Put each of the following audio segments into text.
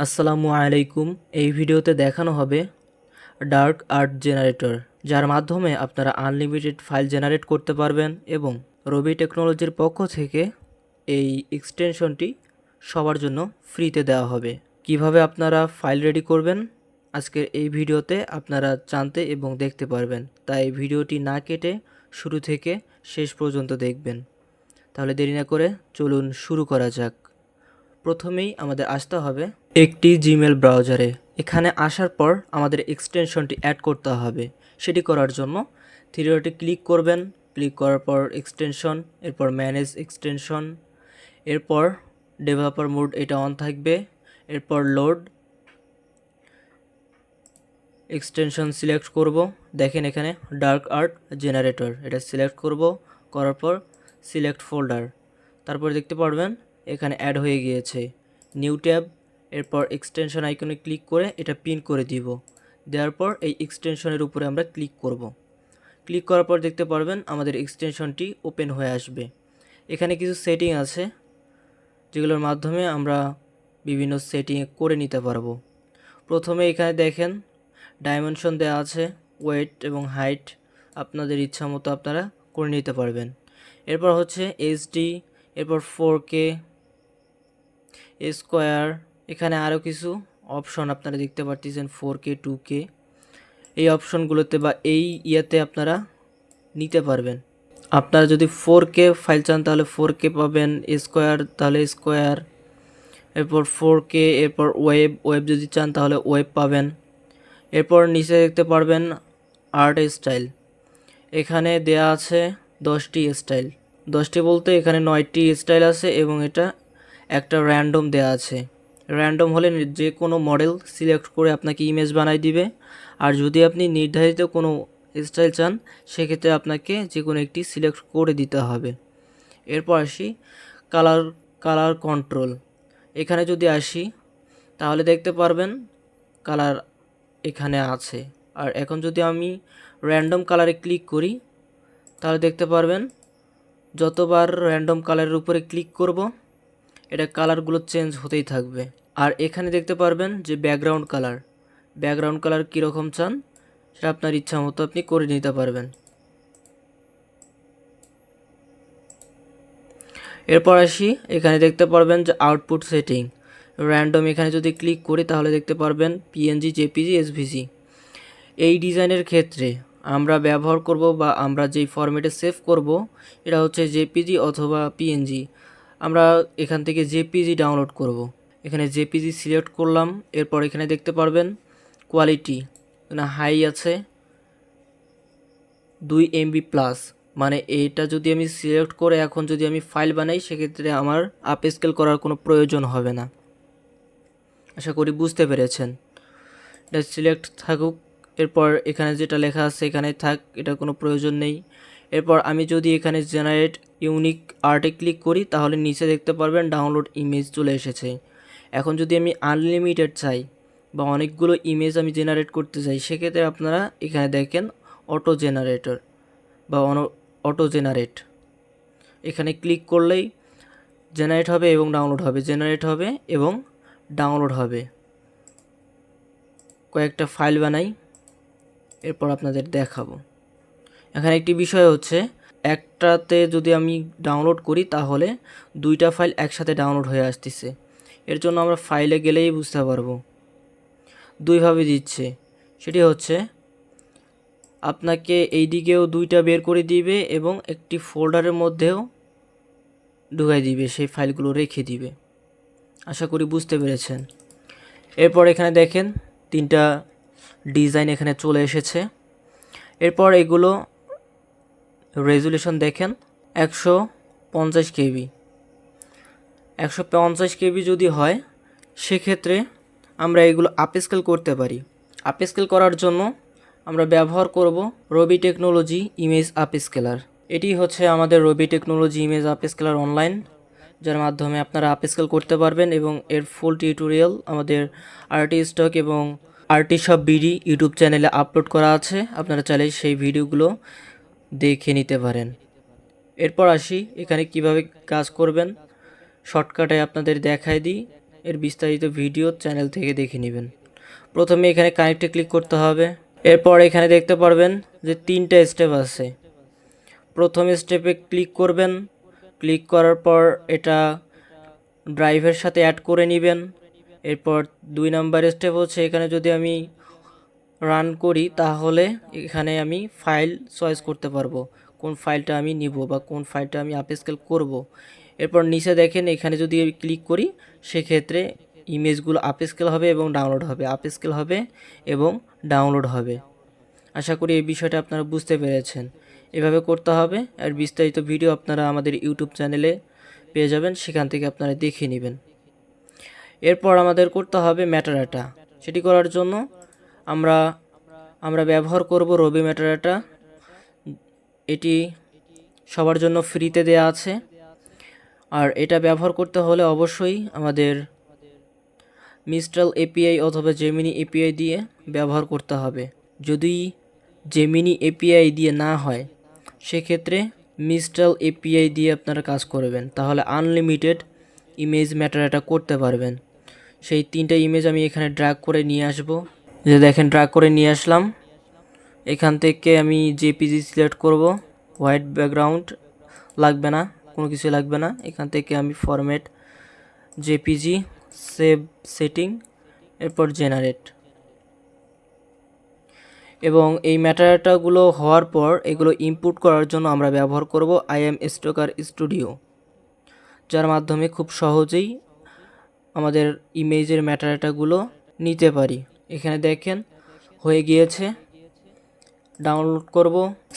আসসালামু আলাইকুম। এই ভিডিওতে দেখানো হবে ডার্ক আর্ট জেনারেটর, যার মাধ্যমে আপনারা আনলিমিটেড ফাইল জেনারেট করতে পারবেন এবং রবি টেকনোলজির পক্ষ থেকে এই এক্সটেনশনটি সবার জন্য ফ্রিতে দেওয়া হবে। কিভাবে আপনারা ফাইল রেডি করবেন আজকের এই ভিডিওতে আপনারা জানতে এবং দেখতে পারবেন, তাই ভিডিওটি না কেটে শুরু থেকে শেষ পর্যন্ত দেখবেন। তাহলে দেরি না করে চলুন শুরু করা যাক। প্রথমেই আমাদের আসতে হবে একটি জিমেল ব্রাউজারে। এখানে আসার পর আমাদের এক্সটেনশনটি অ্যাড করতে হবে। সেটি করার জন্য থ্রি ডটে ক্লিক করবেন। ক্লিক করার পর এক্সটেনশন, এরপর ম্যানেজ এক্সটেনশন, এরপর ডেভেলপার মোড এটা অন থাকবে, এরপর লোড এক্সটেনশন সিলেক্ট করব। দেখেন এখানে ডার্ক আর্ট জেনারেটর এটা সিলেক্ট করব, করার পর সিলেক্ট ফোল্ডার, তারপর দেখতে পারবেন এখানে অ্যাড হয়ে গিয়েছে নিউ ট্যাব। এরপর এক্সটেনশন আইকনে ক্লিক করে এটা পিন করে দিব। দেওয়ার পর এই এক্সটেনশনের উপরে আমরা ক্লিক করব। ক্লিক করার পর দেখতে পারবেন আমাদের এক্সটেনশনটি ওপেন হয়ে আসবে। এখানে কিছু সেটিং আছে যেগুলোর মাধ্যমে আমরা বিভিন্ন সেটিং করে নিতে পারবো। প্রথমে এখানে দেখেন ডাইমেনশন দেওয়া আছে, ওয়েট এবং হাইট আপনাদের ইচ্ছা মতো আপনারা করে নিতে পারবেন। এরপর হচ্ছে এইচডি, এরপর 4K, স্কোয়ার, এখানে আরও কিছু অপশন আপনারা দেখতে পাচ্ছেন 4K 2K, এই অপশনগুলোতে বা এই ইয়েতে আপনারা নিতে পারবেন। আপনারা যদি 4K ফাইল চান তাহলে 4K পাবেন, স্কোয়ার তাহলে স্কোয়ার, এরপর 4K, এরপর ওয়েব যদি চান তাহলে ওয়েব পাবেন। এরপর নিচে দেখতে পারবেন আর্ট স্টাইল, এখানে দেয়া আছে 10টি স্টাইল। 10টি বলতে এখানে 9টি স্টাইল আছে এবং এটা একটা র্যান্ডম দেয়া আছে। র্যান্ডম হলে যে কোনো মডেল সিলেক্ট করে আপনাকে ইমেজ বানাই দিবে, আর যদি আপনি নির্ধারিত কোনো স্টাইল চান সেক্ষেত্রে আপনাকে যে কোনো একটি সিলেক্ট করে দিতে হবে। এরপর আসি কালার কন্ট্রোল, এখানে যদি আসি তাহলে দেখতে পারবেন কালার এখানে আছে। আর এখন যদি আমি র্যান্ডম কালারে ক্লিক করি তাহলে দেখতে পারবেন যতবার র্যান্ডম কালারের উপরে ক্লিক করব এটা কালারগুলো চেঞ্জ হতেই থাকবে। আর এখানে দেখতে পারবেন যে ব্যাকগ্রাউন্ড কালার কীরকম চান সেটা আপনার ইচ্ছা মতো আপনি করে নিতে পারবেন। এরপর আসি, এখানে দেখতে পারবেন যে আউটপুট সেটিং র্যান্ডম, এখানে যদি ক্লিক করি তাহলে দেখতে পারবেন পিএনজি, জেপিজি, এসভিজি। এই ডিজাইনের ক্ষেত্রে আমরা ব্যবহার করব বা আমরা যেই ফরম্যাটে সেভ করব এটা হচ্ছে জেপিজি অথবা পিএনজি। আমরা এখান থেকে জেপিজি ডাউনলোড করব। এখানে জেপিজি সিলেক্ট করলাম। এরপর এখানে দেখতে পারবেন কোয়ালিটি এখানে হাই আছে 2 MB প্লাস, মানে এটা যদি আমি সিলেক্ট করে এখন যদি আমি ফাইল বানাই সেক্ষেত্রে আমার আপ স্কেল করার কোনো প্রয়োজন হবে না। আশা করি বুঝতে পেরেছেন। এটা সিলেক্ট থাকুক। এরপর এখানে যেটা লেখা আছে এখানে থাক, এটা কোনো প্রয়োজন নেই। এরপর আমি যদি এখানে জেনারেট ইউনিক আর্টে ক্লিক করি তাহলে নিচে দেখতে পারবেন ডাউনলোড ইমেজ চলে এসেছে। এখন যদি আমি আনলিমিটেড চাই বা অনেকগুলো ইমেজ আমি জেনারেট করতে চাই সেক্ষেত্রে আপনারা এখানে দেখেন অটো জেনারেট, এখানে ক্লিক করলেই জেনারেট হবে এবং ডাউনলোড হবে। কয়েকটা ফাইল বানাই, এরপর আপনাদের দেখাবো। এখানে একটি বিষয় হচ্ছে একটাতে যদি আমি ডাউনলোড করি তাহলে 2টা ফাইল একসাথে ডাউনলোড হয়ে আসতেছে। এর জন্য আমরা ফাইলে গেলেই বুঝতে পারবো। দুইভাবে দিচ্ছে, সেটি হচ্ছে আপনাকে এই দিকেও 2টা বের করে দিবে এবং একটি ফোল্ডারের মধ্যেও ঢুকাই দিবে, সেই ফাইলগুলো রেখে দিবে। আশা করি বুঝতে পেরেছেন। এরপর এখানে দেখেন 3টা ডিজাইন এখানে চলে এসেছে। এরপর এগুলো রেজুলেশন দেখেন 150 কেবি। 150 কেবি যদি হয় সেক্ষেত্রে আমরা এগুলো আপস্কেল করতে পারি। আপস্কেল করার জন্য আমরা ব্যবহার করব রবি টেকনোলজি ইমেজ আপস্কেলার। এটি হচ্ছে আমাদের রবি টেকনোলজি ইমেজ আপস্কেলার অনলাইন, যার মাধ্যমে আপনারা আপস্কেল করতে পারবেন এবং এর ফুল টিউটোরিয়াল আমাদের আরটি স্টক এবং আরটি শপ বিডি ইউটিউব চ্যানেলে আপলোড করা আছে, আপনারা চাইলে সেই ভিডিওগুলো দেখে নিতে পারেন। এরপর আসি এখানে কিভাবে কাজ করবেন, শর্টকাটে আপনাদের দেখাই দিই। এর বিস্তারিত ভিডিও চ্যানেল থেকে দেখে নেবেন। প্রথমে এখানে কানেক্টে ক্লিক করতে হবে। এরপর এখানে দেখতে পারবেন যে 3টা স্টেপ আছে। প্রথম স্টেপে ক্লিক করবেন, ক্লিক করার পর এটা ড্রাইভের সাথে অ্যাড করে নেবেন। এরপর 2 নাম্বার স্টেপ হচ্ছে এখানে যদি আমি রান করি তাহলে এখানে আমি ফাইল চয়েস করতে পারবো কোন ফাইলটা আমি নিব বা কোন ফাইলটা আমি আপস্কেল করব। এরপর নিচে দেখেন এখানে যদি ক্লিক করি সেক্ষেত্রে ইমেজগুলো আপস্কেল হবে এবং ডাউনলোড হবে, আপস্কেল হবে এবং ডাউনলোড হবে। আশা করি এই বিষয়টা আপনারা বুঝতে পেরেছেন। এভাবে করতে হবে। আর বিস্তারিত ভিডিও আপনারা আমাদের ইউটিউব চ্যানেলে পেয়ে যাবেন, সেখান থেকে আপনারা দেখে নেবেন। এরপর আমাদের করতে হবে মেটাডাটা। সেটি করার জন্য আমরা ব্যবহার করব রবি মেটাডাটা। এটি সবার জন্য ফ্রিতে দেয়া আছে। আর এটা ব্যবহার করতে হলে অবশ্যই আমাদের মিস্ট্রাল এপিআই অথবা জেমিনি এপিআই দিয়ে ব্যবহার করতে হবে। যদি জেমিনি এপিআই দিয়ে না হয় সেক্ষেত্রে মিস্ট্রাল এপিআই দিয়ে আপনারা কাজ করবেন, তাহলে আনলিমিটেড ইমেজ মেটাডাটা করতে পারবেন। সেই 3টা ইমেজ আমি এখানে ড্র্যাগ করে নিয়ে আসব। যে দেখেন ড্র্যাগ করে নিয়ে আসলাম। এখান থেকে আমি জেপিজি সিলেক্ট করব, হোয়াইট ব্যাকগ্রাউন্ড লাগবে না, কোনো কিছু লাগবে না। এখান থেকে আমি ফরম্যাট জেপিজি, সেভ সেটিং, এরপর জেনারেট। এবং এই মেটাডাটাগুলো হওয়ার পর এগুলো ইনপুট করার জন্য আমরা ব্যবহার করব IM স্টোকার স্টুডিও, যার মাধ্যমে খুব সহজেই আমাদের ইমেজের মেটাডাটাগুলো নিতে পারি। এখানে দেখেন হয়ে গিয়েছে। ডাউনলোড করব,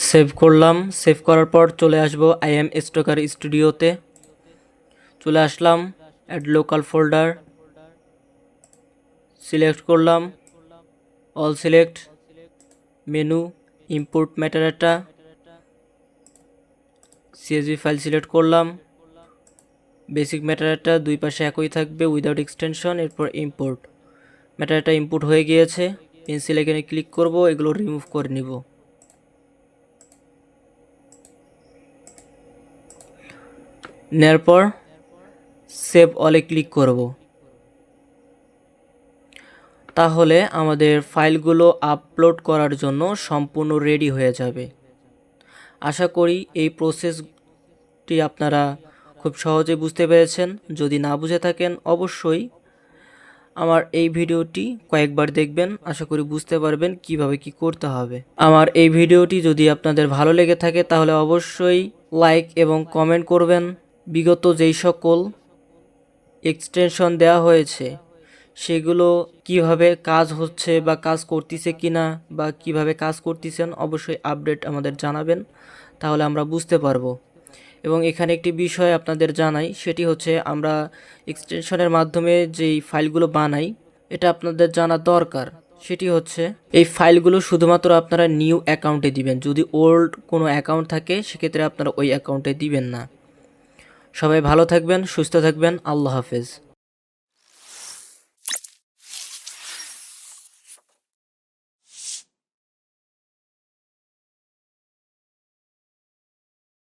সেভ করলাম। সেভ করার পর চলে আসব IM স্টোকার স্টুডিওতে। চলে আসলাম, অ্যাড লোকাল ফোল্ডার সিলেক্ট করলাম, all select, menu, import metadata, CSV file select করলাম। বেসিক মেটাডাটা দুই পাশে একই থাকবে উইদাউট এক্সটেনশন। এরপর ইম্পোর্ট মেটাডাটা ইম্পোর্ট হয়ে গিয়েছে। পেন্সিল এখানে ক্লিক করব, এগুলো রিমুভ করে নিব। নেওয়ার পর সেভ অলে ক্লিক করব। তাহলে আমাদের ফাইলগুলো আপলোড করার জন্য সম্পূর্ণ রেডি হয়ে যাবে। আশা করি এই প্রসেসটি আপনারা খুব সহজে বুঝতে পেরেছেন। যদি না বুঝে থাকেন অবশ্যই আমার এই ভিডিওটি কয়েকবার দেখবেন, আশা করি বুঝতে পারবেন কিভাবে কি করতে হবে। আমার এই ভিডিওটি যদি আপনাদের ভালো লেগে থাকে তাহলে অবশ্যই লাইক এবং কমেন্ট করবেন। বিগত যেই সকল এক্সটেনশন দেওয়া হয়েছে সেগুলো কিভাবে কাজ হচ্ছে বা কাজ করতেছে কিনা বা কিভাবে কাজ করতেছেন অবশ্যই আপডেট আমাদের জানাবেন, তাহলে আমরা বুঝতে পারবো। এবং এখানে একটি বিষয় আপনাদের জানাই, সেটি হচ্ছে আমরা এক্সটেনশনের মাধ্যমে যেই ফাইলগুলো বানাই এটা আপনাদের জানা দরকার। সেটি হচ্ছে এই ফাইলগুলো শুধুমাত্র আপনারা নিউ অ্যাকাউন্টে দিবেন। যদি ওল্ড কোনো অ্যাকাউন্ট থাকে সেক্ষেত্রে আপনারা ওই অ্যাকাউন্টে দিবেন না। সবাই ভালো থাকবেন, সুস্থ থাকবেন। আল্লাহ হাফেজ।